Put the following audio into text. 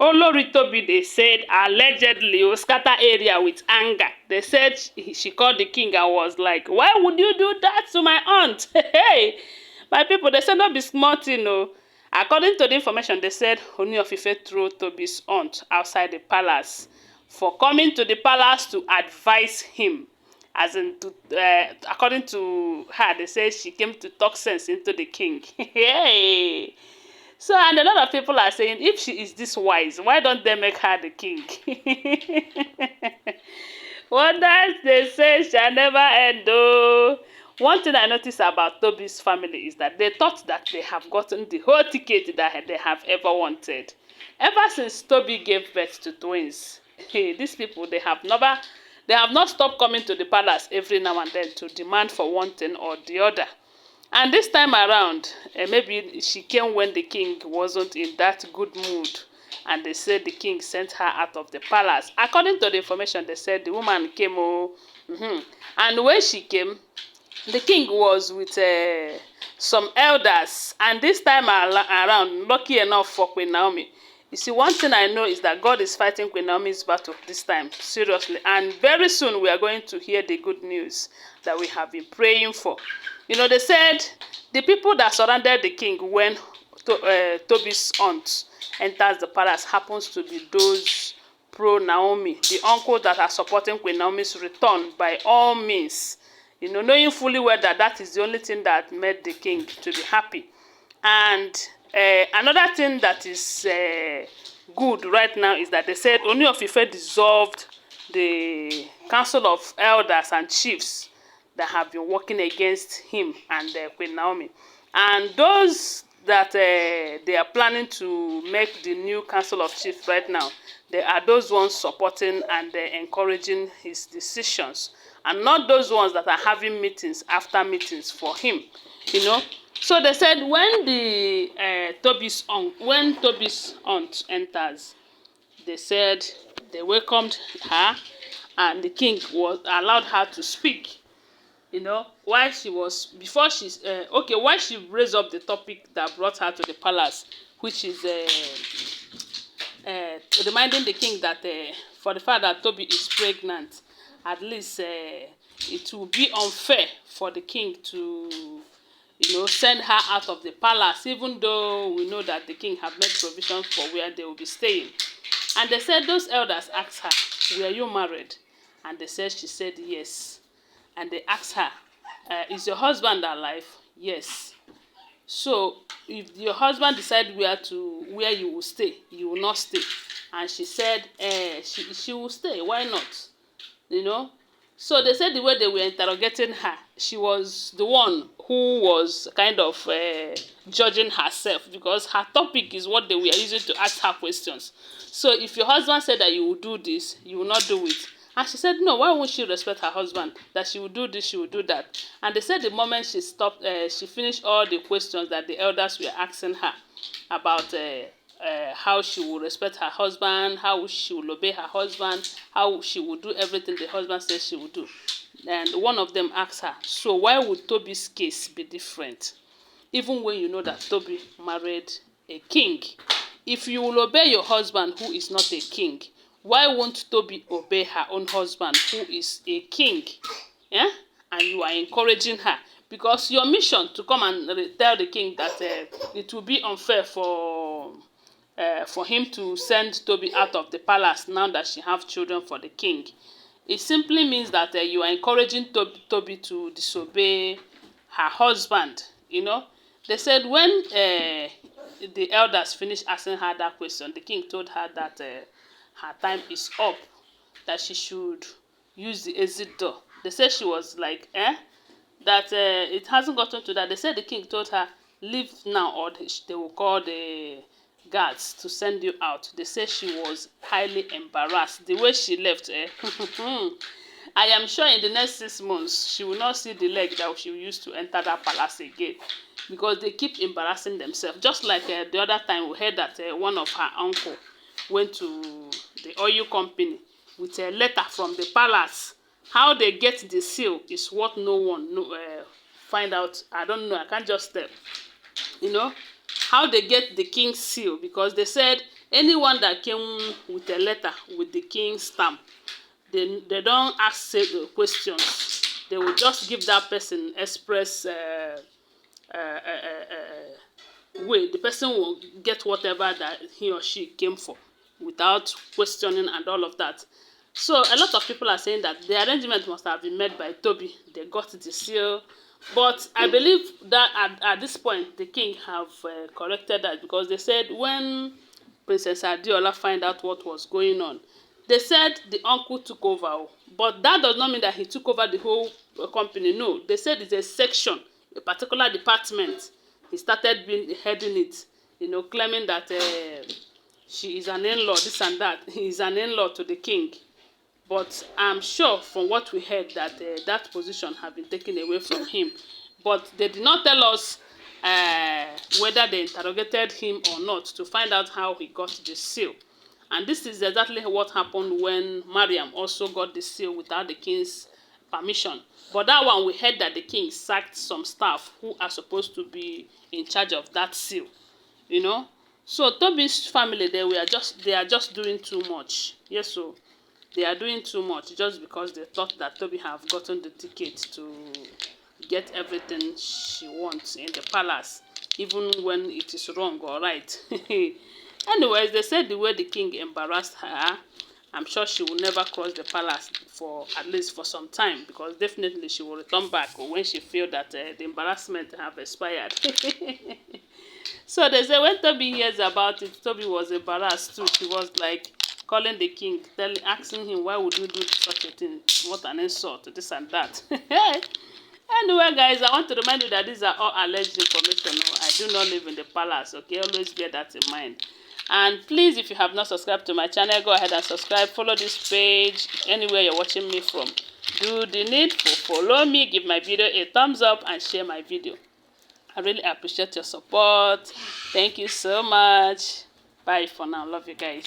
Olori Tobi, they said, allegedly scatter area with anger. They said she called the king and was like, why would you do that to my aunt? Hey, my people, they said not be smart, you know. According to the information, they said Ooni of Ife threw Toby's aunt outside the palace for coming to the palace to advise him. As in, according to her, they say she came to talk sense into the king. Hey. So, and a lot of people are saying, if she is this wise, why don't they make her the king? Wonders they say shall never end, though. One thing I noticed about Toby's family is that they thought that they have gotten the whole ticket that they have ever wanted. Ever since Toby gave birth to twins, these people, they have not stopped coming to the palace every now and then to demand for one thing or the other. And this time around, maybe she came when the king wasn't in that good mood. And they said the king sent her out of the palace. According to the information, they said the woman came. And when she came, the king was with some elders. And this time around, lucky enough for Queen Naomi. You see, one thing I know is that God is fighting Queen Naomi's battle this time, seriously. And very soon we are going to hear the good news that we have been praying for. You know, they said the people that surrounded the king when Toby's aunt enters the palace happens to be those pro-Naomi, the uncles that are supporting Queen Naomi's return by all means. You know, knowing fully well that that is the only thing that made the king to be happy. And another thing that is good right now is that they said Ooni of Ife dissolved the council of elders and chiefs that have been working against him and Queen Naomi. And those that they are planning to make the new council of chiefs right now, they are those ones supporting and encouraging his decisions, and not those ones that are having meetings after meetings for him, you know. So they said when the Toby's aunt enters, they said they welcomed her, and the king was allowed her to speak. You know, while she was why she raised up the topic that brought her to the palace, which is reminding the king that for the fact that Toby is pregnant, at least it will be unfair for the king to, you know, send her out of the palace, even though we know that the king have made provisions for where they will be staying. And they said those elders asked her, were you married? And they said she said yes. And they asked her, is your husband alive? Yes. So if your husband decide where you will stay, you will not stay. And she said she will stay. Why not? You know. So they said the way they were interrogating her, she was the one who was kind of judging herself, because her topic is what they were using to ask her questions. So if your husband said that you will do this, you will not do it. And she said, no, why won't she respect her husband? That she will do this, she will do that. And they said the moment she stopped, she finished all the questions that the elders were asking her about how she will respect her husband, how she will obey her husband, how she will do everything the husband says she will do. And one of them asked her, so why would Toby's case be different? Even when you know that Toby married a king. If you will obey your husband who is not a king, why won't Toby obey her own husband who is a king? Yeah? And you are encouraging her. Because your mission to come and tell the king that it will be unfair for him to send Toby out of the palace now that she have children for the king. It simply means that you are encouraging Toby to disobey her husband. You know? They said when the elders finished asking her that question, the king told her that her time is up, that she should use the exit door. They said she was like, that it hasn't gotten to that. They said the king told her, leave now or they will call the guards to send you out. They said she was highly embarrassed. The way she left, I am sure in the next 6 months, she will not see the leg that she used to enter that palace again. Because they keep embarrassing themselves. Just like the other time we heard that one of her uncle went to the oil company with a letter from the palace. How they get the seal is what no one find out. I don't know. I can't just tell. You know how they get the king's seal, because they said anyone that came with a letter with the king's stamp, they don't ask questions. They will just give that person express way. The person will get whatever that he or she came for without questioning and all of that. So a lot of people are saying that the arrangement must have been made by Toby. They got the seal. But I believe that at this point, the king have corrected that, because they said when Princess Adiola find out what was going on, they said the uncle took over. But that does not mean that he took over the whole company. No, they said it's a section, a particular department. He started heading it, claiming that she is an in-law, this and that. He is an in-law to the king. But I'm sure from what we heard that that position had been taken away from him. But they did not tell us whether they interrogated him or not to find out how he got the seal. And this is exactly what happened when Mariam also got the seal without the king's permission. But that one, we heard that the king sacked some staff who are supposed to be in charge of that seal. So Toby's family, they are just doing too much. Yes, so they are doing too much just because they thought that Toby have gotten the ticket to get everything she wants in the palace, even when it is wrong or right. Anyways, they said the way the king embarrassed her, I'm sure she will never cross the palace for at least for some time, because definitely she will return back when she feel that the embarrassment have expired. So they say when Toby hears about it, Toby was embarrassed too. She was like calling the king, asking him, why would you do such a thing? What an insult, this and that. Anyway, guys, I want to remind you that these are all alleged information. I do not live in the palace, okay? Always bear that in mind. And please, if you have not subscribed to my channel, go ahead and subscribe. Follow this page anywhere you're watching me from. Do the needful. Follow me, give my video a thumbs up, and share my video. I really appreciate your support. Thank you so much. Bye for now. Love you guys.